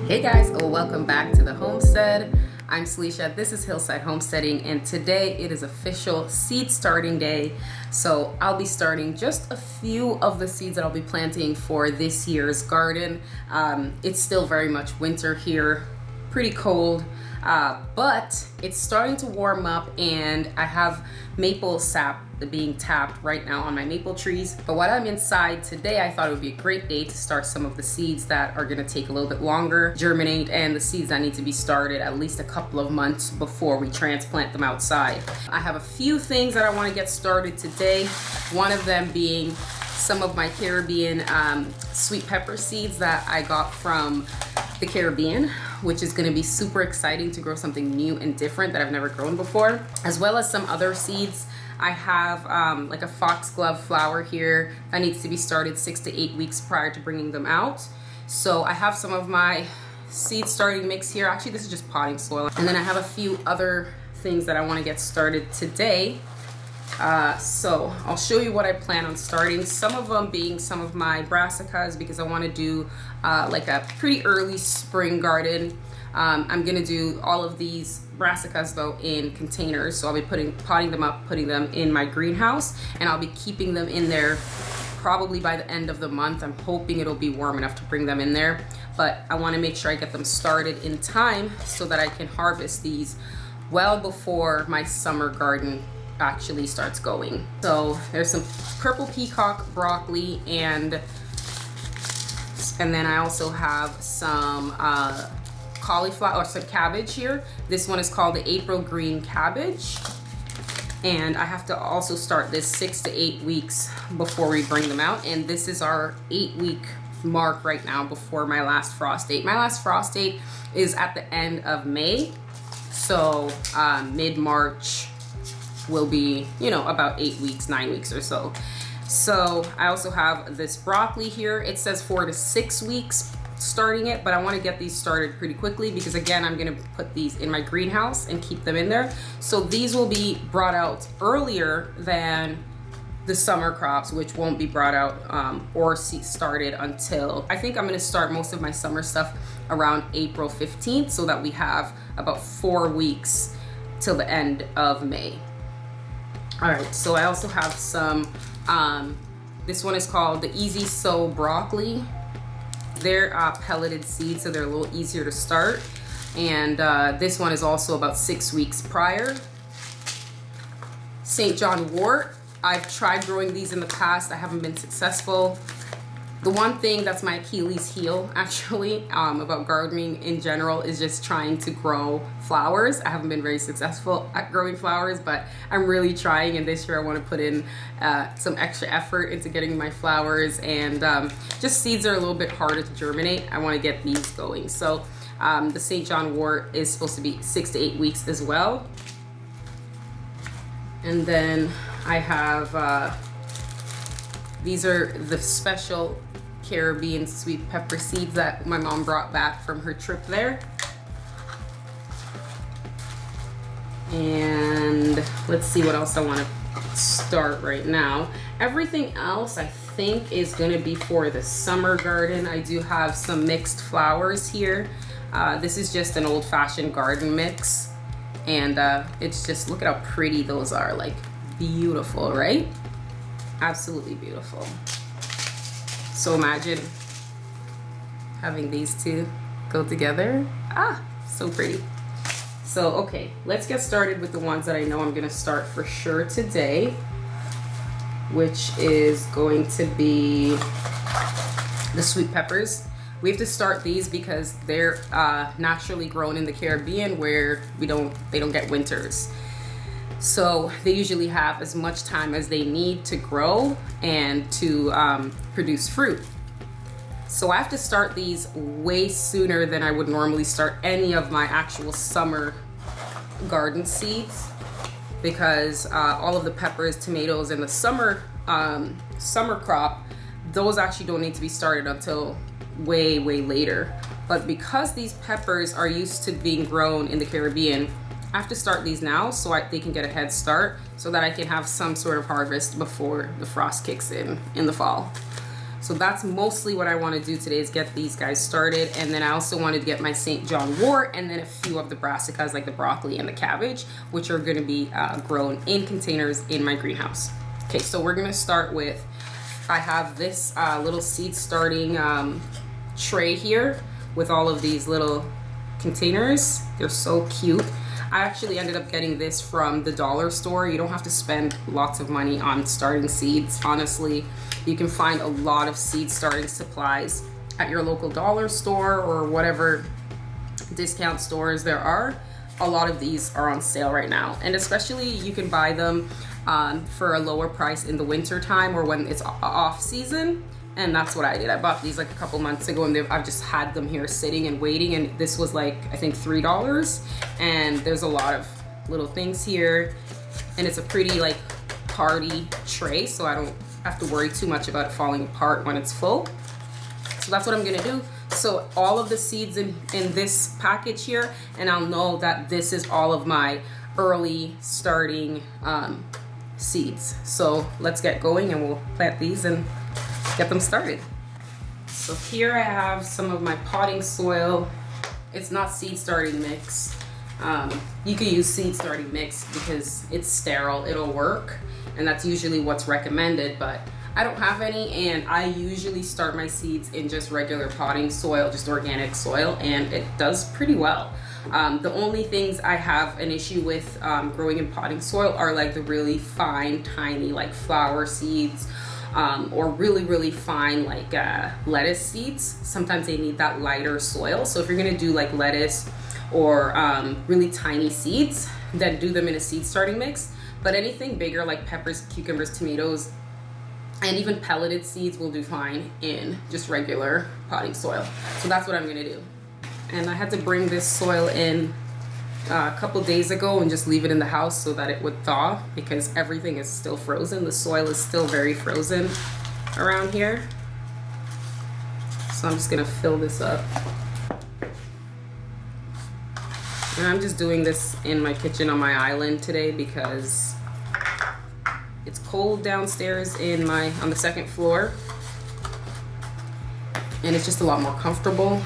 Hey guys, welcome back to the homestead. I'm Salisha, this is Hillside Homesteading, and today it is official seed starting day. So I'll be starting just a few of the seeds that I'll be planting for this year's garden. It's still very much winter here, pretty cold, but it's starting to warm up, and I have maple sap being tapped right now on my maple trees. But while I'm inside today, I thought it would be a great day to start some of the seeds that are going to take a little bit longer germinate, and the seeds that need to be started at least a couple of months before we transplant them outside. I have a few things that I want to get started today, one of them being some of my Caribbean sweet pepper seeds that I got from the Caribbean, which is going to be super exciting to grow something new and different that I've never grown before, as well as some other seeds. I have like a foxglove flower here that needs to be started 6 to 8 weeks prior to bringing them out. So I have some of my seed starting mix here. Actually, this is just potting soil. And then I have a few other things that I want to get started today. So I'll show you what I plan on starting. Some of them being some of my brassicas, because I want to do like a pretty early spring garden. I'm gonna do all of these brassicas though in containers, so I'll be potting them up, putting them in my greenhouse, and I'll be keeping them in there probably by the end of the month. I'm hoping it'll be warm enough to bring them in there, but I want to make sure I get them started in time so that I can harvest these well before my summer garden actually starts going. So there's some purple peacock broccoli, and then I also have some cauliflower or some cabbage here. This one is called the April green cabbage, and I have to also start this 6 to 8 weeks before we bring them out, and this is our 8-week mark right now before my last frost date. My last frost date is at the end of May, so mid-March will be, you know, about 8 weeks, 9 weeks or so. So I also have this broccoli here. It says 4 to 6 weeks starting it, but I want to get these started pretty quickly because, again, I'm going to put these in my greenhouse and keep them in there. So these will be brought out earlier than the summer crops, which won't be brought out or started until, I think I'm going to start most of my summer stuff around April 15th, so that we have about 4 weeks till the end of May. All right, so I also have some, this one is called the Easy Sow broccoli. They're pelleted seeds, so they're a little easier to start. And this one is also about 6 weeks prior. St. John wort. I've tried growing these in the past. I haven't been successful. The one thing that's my Achilles heel, actually, about gardening in general is just trying to grow flowers. I haven't been very successful at growing flowers, but I'm really trying, and this year I want to put in some extra effort into getting my flowers, and just seeds are a little bit harder to germinate. I want to get these going. So the St. John wort is supposed to be 6 to 8 weeks as well. And then I have, these are the special Caribbean sweet pepper seeds that my mom brought back from her trip there. And let's see what else I want to start right now. Everything else I think is going to be for the summer garden. I do have some mixed flowers here. This is just an old-fashioned garden mix, and it's just, look at how pretty those are. Like, beautiful, right? Absolutely beautiful. So imagine having these two go together. So pretty. So, okay, let's get started with the ones that I know I'm gonna start for sure today, which is going to be the sweet peppers. We have to start these because they're naturally grown in the Caribbean, where they don't get winters. So they usually have as much time as they need to grow and to produce fruit. So I have to start these way sooner than I would normally start any of my actual summer garden seeds, because all of the peppers, tomatoes, and the summer crop, those actually don't need to be started until way later. But because these peppers are used to being grown in the Caribbean, I have to start these now so they can get a head start, so that I can have some sort of harvest before the frost kicks in the fall. So that's mostly what I want to do today, is get these guys started. And then I also wanted to get my St. John wort and then a few of the brassicas, like the broccoli and the cabbage, which are going to be grown in containers in my greenhouse. Okay, so we're going to start with, I have this little seed starting tray here with all of these little containers. They're so cute. I actually ended up getting this from the dollar store. You don't have to spend lots of money on starting seeds. Honestly, you can find a lot of seed starting supplies at your local dollar store or whatever discount stores there are. A lot of these are on sale right now, and especially you can buy them for a lower price in the winter time or when it's off season. And that's what I did. I bought these like a couple months ago, and I've just had them here sitting and waiting, and this was like, I think $3, and there's a lot of little things here, and it's a pretty like party tray, so I don't have to worry too much about it falling apart when it's full. So that's what I'm gonna do. So all of the seeds in this package here, and I'll know that this is all of my early starting seeds. So let's get going, and we'll plant these and get them started. So here I have some of my potting soil. It's not seed starting mix. You could use seed starting mix because it's sterile, it'll work, and that's usually what's recommended, but I don't have any, and I usually start my seeds in just regular potting soil, just organic soil, and it does pretty well. The only things I have an issue with growing in potting soil are like the really fine, tiny like flower seeds, or really fine like lettuce seeds. Sometimes they need that lighter soil. So if you're gonna do like lettuce or really tiny seeds, then do them in a seed starting mix. But anything bigger like peppers, cucumbers, tomatoes, and even pelleted seeds will do fine in just regular potting soil. So that's what I'm gonna do. And I had to bring this soil in a couple days ago and just leave it in the house so that it would thaw, because everything is still frozen. The soil is still very frozen around here. So I'm just gonna fill this up. And I'm just doing this in my kitchen on my island today because it's cold downstairs on the second floor, and it's just a lot more comfortable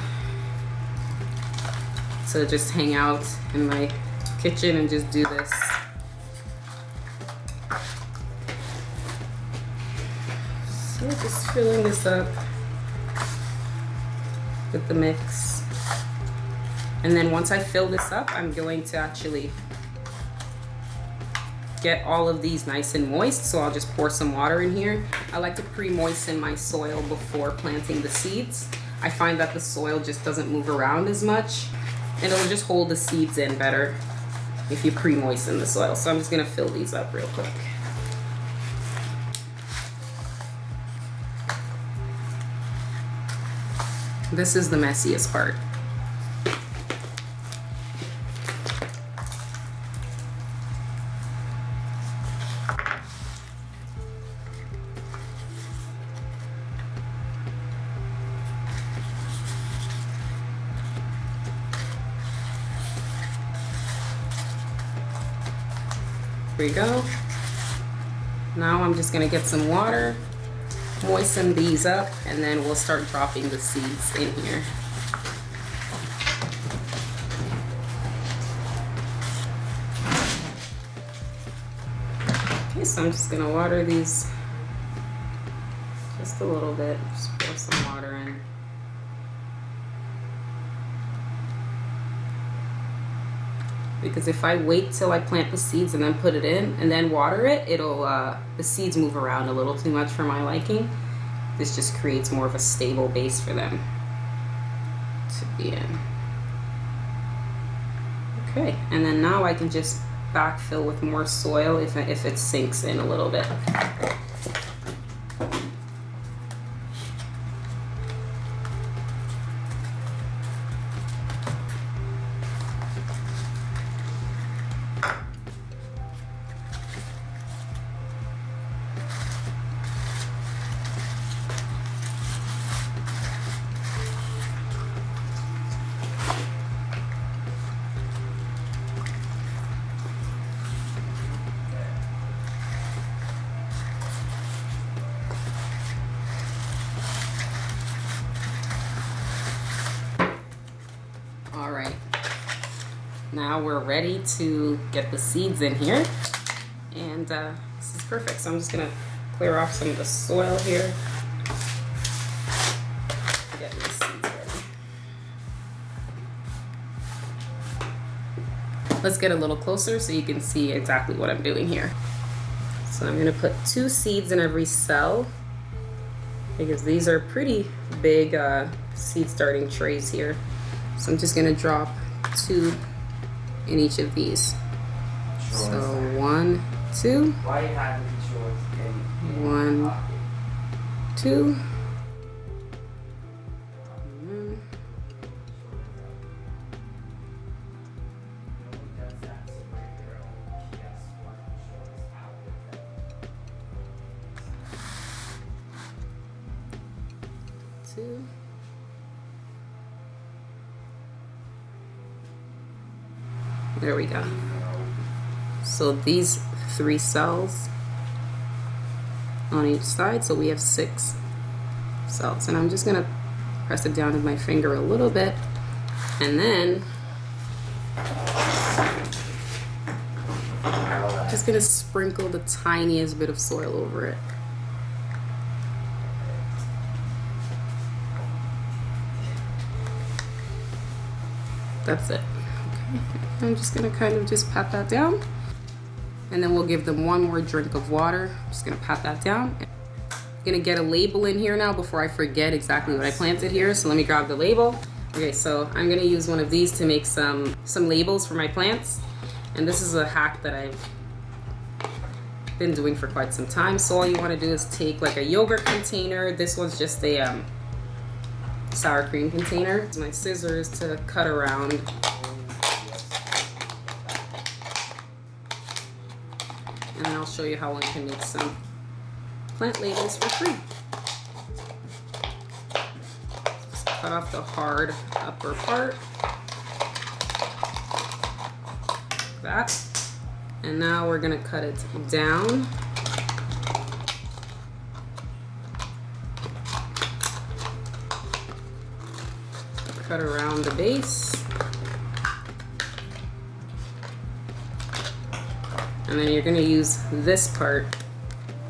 to just hang out in my kitchen and just do this. So just filling this up with the mix. And then once I fill this up, I'm going to actually get all of these nice and moist. So I'll just pour some water in here. I like to pre-moisten my soil before planting the seeds. I find that the soil just doesn't move around as much, and it'll just hold the seeds in better if you pre-moisten the soil. So I'm just gonna fill these up real quick. This is the messiest part. Here we go. Now I'm just gonna get some water, moisten these up, and then we'll start dropping the seeds in here. Okay, so I'm just gonna water these just a little bit. Just pour some water in. Because if I wait till I plant the seeds and then put it in and then water it, the seeds move around a little too much for my liking. This just creates more of a stable base for them to be in. Okay, and then now I can just backfill with more soil if it sinks in a little bit. Now we're ready to get the seeds in here. And this is perfect. So I'm just gonna clear off some of the soil here. Get these seeds ready. Let's get a little closer so you can see exactly what I'm doing here. So I'm gonna put 2 seeds in every cell because these are pretty big seed starting trays here. So I'm just gonna drop 2 in each of these. So 1, 2. 1, 2. There we go. So these 3 cells on each side, so we have 6 cells. And I'm just gonna press it down with my finger a little bit, and then just gonna sprinkle the tiniest bit of soil over it. That's it. Okay. I'm just gonna kind of just pat that down, and then we'll give them 1 more drink of water. I'm just gonna pat that down. I'm gonna get a label in here now before I forget exactly what I planted here. So let me grab the label. Okay, so I'm gonna use one of these to make some labels for my plants. And this is a hack that I've been doing for quite some time. So all you wanna do is take like a yogurt container. This one's just a sour cream container. Use my scissors to cut around. And then I'll show you how one can make some plant labels for free. Just cut off the hard upper part. Like that. And now we're gonna cut it down. Cut around the base. And then you're gonna use this part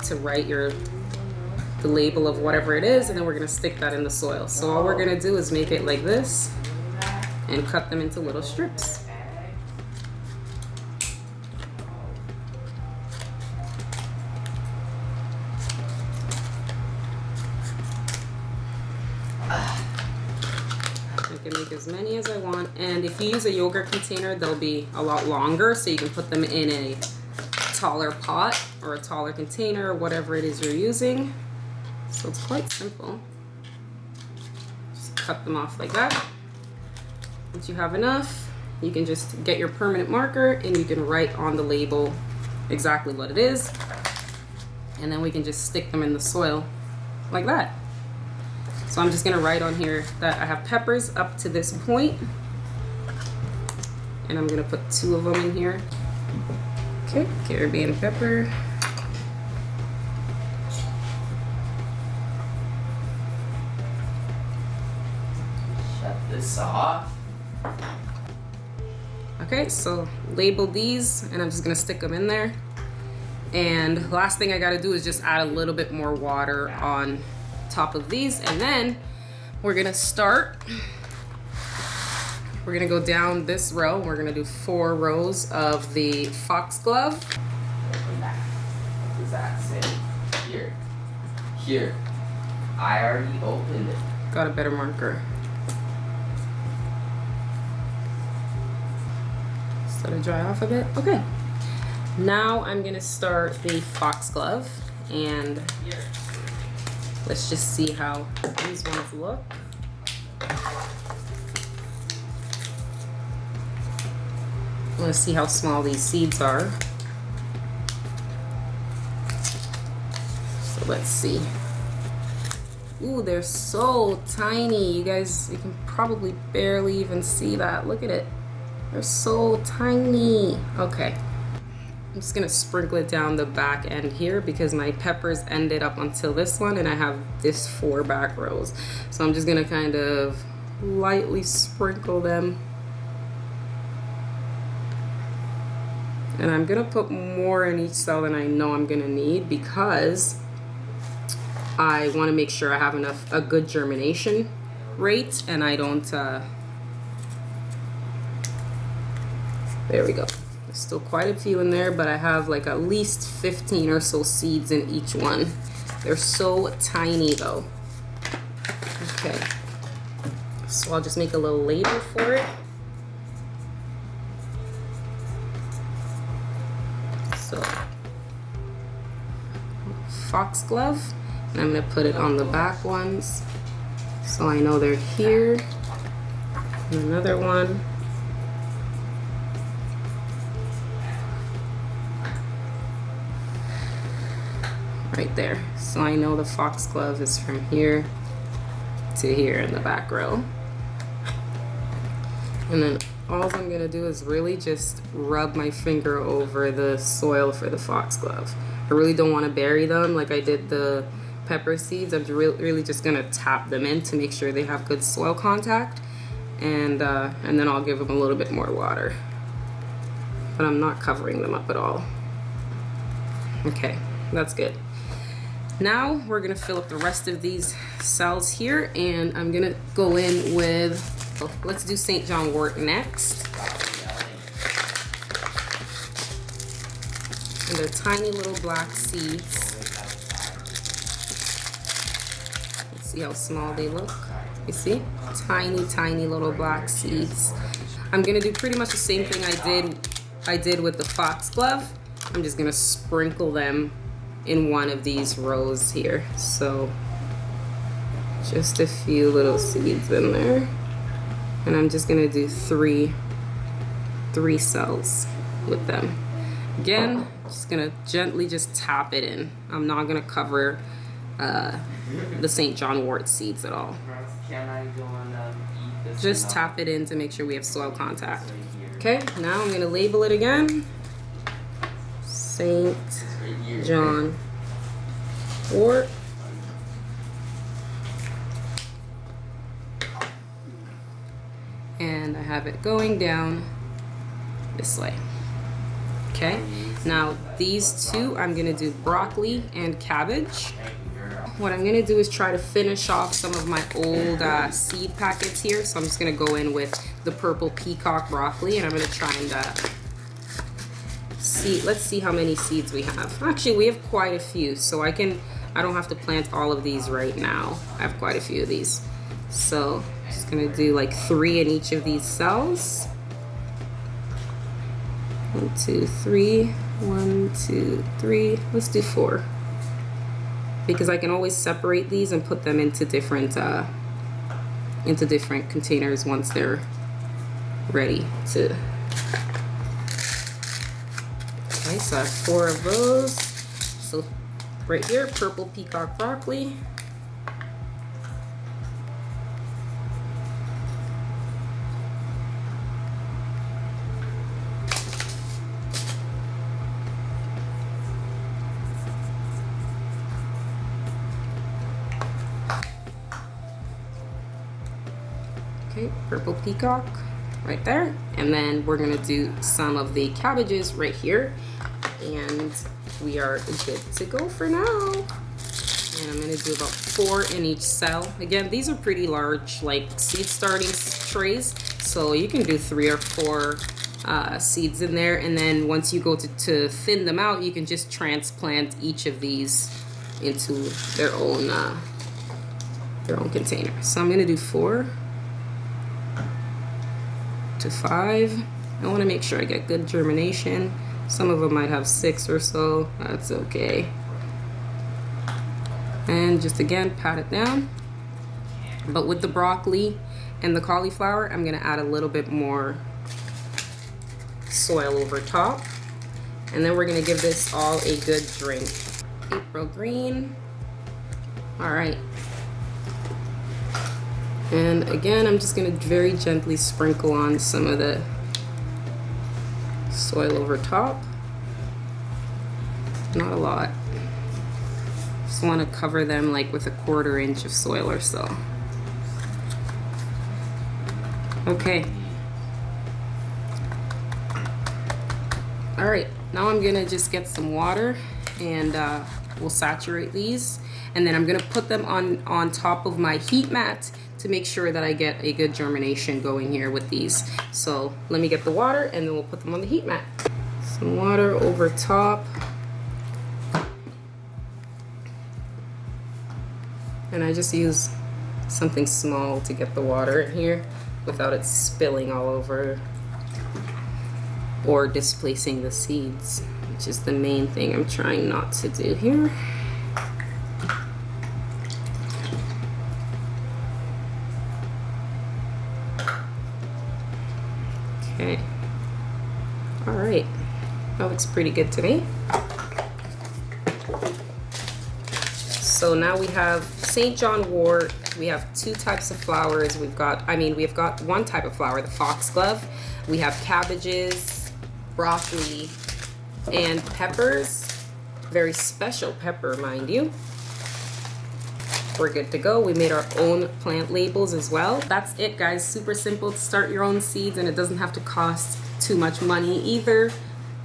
to write the label of whatever it is, and then we're gonna stick that in the soil. So all we're gonna do is make it like this and cut them into little strips. I can make as many as I want, and if you use a yogurt container, they'll be a lot longer, so you can put them in a taller pot or a taller container, whatever it is you're using. So it's quite simple. Just cut them off like that. Once you have enough, you can just get your permanent marker and you can write on the label exactly what it is, and then we can just stick them in the soil like that. So I'm just gonna write on here that I have peppers up to this point, and I'm gonna put 2 of them in here. Okay, Caribbean pepper. Shut this off. Okay, so label these, and I'm just gonna stick them in there. And last thing I gotta do is just add a little bit more water on top of these, and then we're gonna start. We're gonna go down this row. We're gonna do 4 rows of the foxglove. Open that. What does that say? Here. Here. I already opened it. Got a better marker. Just let it dry off a bit. Okay. Now I'm gonna start the foxglove, and let's just see how these ones look. I want to see how small these seeds are. So let's see. Ooh, they're so tiny. You guys, you can probably barely even see that. Look at it. They're so tiny. Okay. I'm just gonna sprinkle it down the back end here because my peppers ended up until this one, and I have this 4 back rows. So I'm just gonna kind of lightly sprinkle them And I'm gonna put more in each cell than I know I'm gonna need because I want to make sure I have a good germination rate, and I don't there we go. There's still quite a few in there, but I have like at least 15 or so seeds in each one. They're so tiny though. Okay, so I'll just make a little label for it. So, foxglove, and I'm gonna put it on the back ones so I know they're here. And another one. Right there, so I know the foxglove is from here to here in the back row. And then all I'm gonna do is really just rub my finger over the soil for the foxglove. I really don't want to bury them like I did the pepper seeds. I'm really just gonna tap them in to make sure they have good soil contact, and then I'll give them a little bit more water. But I'm not covering them up at all. Okay, that's good. Now we're gonna fill up the rest of these cells here, and I'm gonna go in with, let's do St. John wort next. And they're tiny little black seeds. Let's see how small they look. You see? Tiny, tiny little black seeds. I'm gonna do pretty much the same thing I did with the foxglove. I'm just gonna sprinkle them in one of these rows here. So just a few little seeds in there, and I'm just gonna do three cells with them. Again, just gonna gently just tap it in. I'm not gonna cover the St. John wort seeds at all. Can I go and eat this? Just tap it in to make sure we have soil contact. Okay, now I'm gonna label it again. St. John wort. And I have it going down this way. Okay, now these two, I'm gonna do broccoli and cabbage. What I'm gonna do is try to finish off some of my old seed packets here. So I'm just gonna go in with the purple peacock broccoli, and I'm gonna try and let's see how many seeds we have. Actually, we have quite a few, so I don't have to plant all of these right now. I have quite a few of these. So I'm just gonna do like 3 in each of these cells. 1, 2, 3, 1, 2, 3. Let's do 4. Because I can always separate these and put them into different containers once they're ready to. Okay, so I have 4 of those. So right here, purple peacock broccoli. Okay, purple peacock right there. And then we're gonna do some of the cabbages right here. And we are good to go for now. And I'm gonna do about 4 in each cell. Again, these are pretty large, like seed starting trays. So you can do 3 or 4 seeds in there. And then once you go to thin them out, you can just transplant each of these into their own container. So I'm gonna do 4 to 5. I want to make sure I get good germination. Some of them might have 6 or so. That's okay. And just again, pat it down. But with the broccoli and the cauliflower, I'm going to add a little bit more soil over top. And then we're going to give this all a good drink. April green. All right. And again, I'm just gonna very gently sprinkle on some of the soil over top. Not a lot. Just wanna cover them like with a 1/4 inch of soil or so. Okay. All right, now I'm gonna just get some water and we'll saturate these. And then I'm gonna put them on top of my heat mat to make sure that I get a good germination going here with these. So let me get the water and then we'll put them on the heat mat. Some water over top. And I just use something small to get the water in here without it spilling all over or displacing the seeds, which is the main thing I'm trying not to do here. Okay. All right. That looks pretty good to me. So now we have St. John wort. We have two types of flowers. We've got one type of flower, the foxglove. We have cabbages, broccoli, and peppers. Very special pepper, mind you. We're good to go. We made our own plant labels as well. That's it, guys. Super simple to start your own seeds, and it doesn't have to cost too much money either.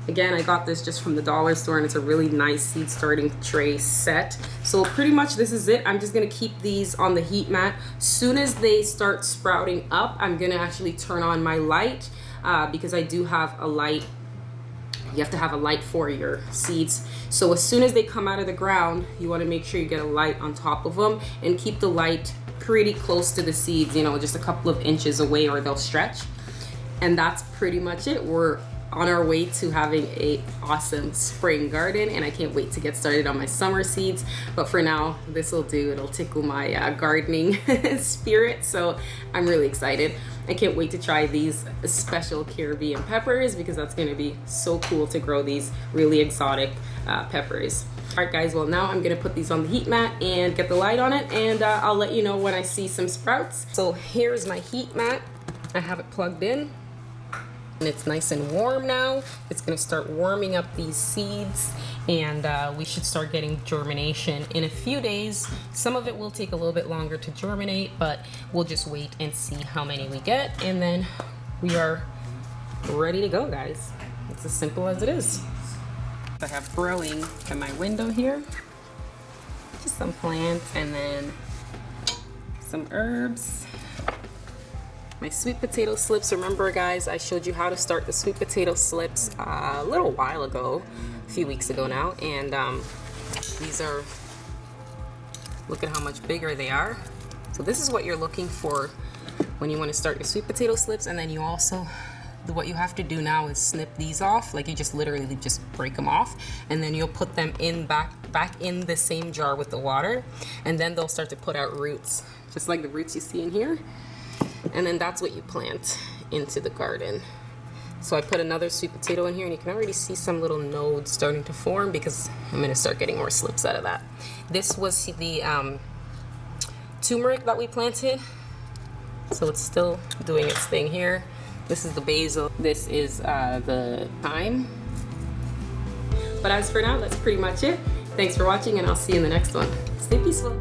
Again, I got this just from the dollar store, and it's a really nice seed starting tray set. So pretty much this is it. I'm just gonna keep these on the heat mat. Soon as they start sprouting up, I'm gonna actually turn on my light because I do have a light. You have to have a light for your seeds. So as soon as they come out of the ground, you wanna make sure you get a light on top of them and keep the light pretty close to the seeds, you know, just a couple of inches away or they'll stretch. And that's pretty much it. We're on our way to having a awesome spring garden, and I can't wait to get started on my summer seeds. But for now, this will do. It'll tickle my gardening spirit, so I'm really excited. I can't wait to try these special Caribbean peppers because that's going to be so cool to grow these really exotic peppers. All right, guys, well, now I'm going to put these on the heat mat and get the light on it, and I'll let you know when I see some sprouts. So here's my heat mat. I have it plugged in. And it's nice and warm now. It's gonna start warming up these seeds, and we should start getting germination in a few days. Some of it will take a little bit longer to germinate, but we'll just wait and see how many we get, and then we are ready to go, guys. It's as simple as it is. I have growing in my window here, just some plants and then some herbs. My sweet potato slips. Remember, guys, I showed you how to start the sweet potato slips a little while ago, a few weeks ago now, and these are, look at how much bigger they are. So this is what you're looking for when you want to start your sweet potato slips. And then you also, what you have to do now is snip these off. Like, you just literally just break them off, and then you'll put them in back in the same jar with the water, and then they'll start to put out roots, just like the roots you see in here. And then that's what you plant into the garden. So I put another sweet potato in here, and you can already see some little nodes starting to form because I'm gonna start getting more slips out of that. This was the turmeric that we planted. So it's still doing its thing here. This is the basil. This is the thyme. But as for now, that's pretty much it. Thanks for watching, and I'll see you in the next one. Stay peaceful.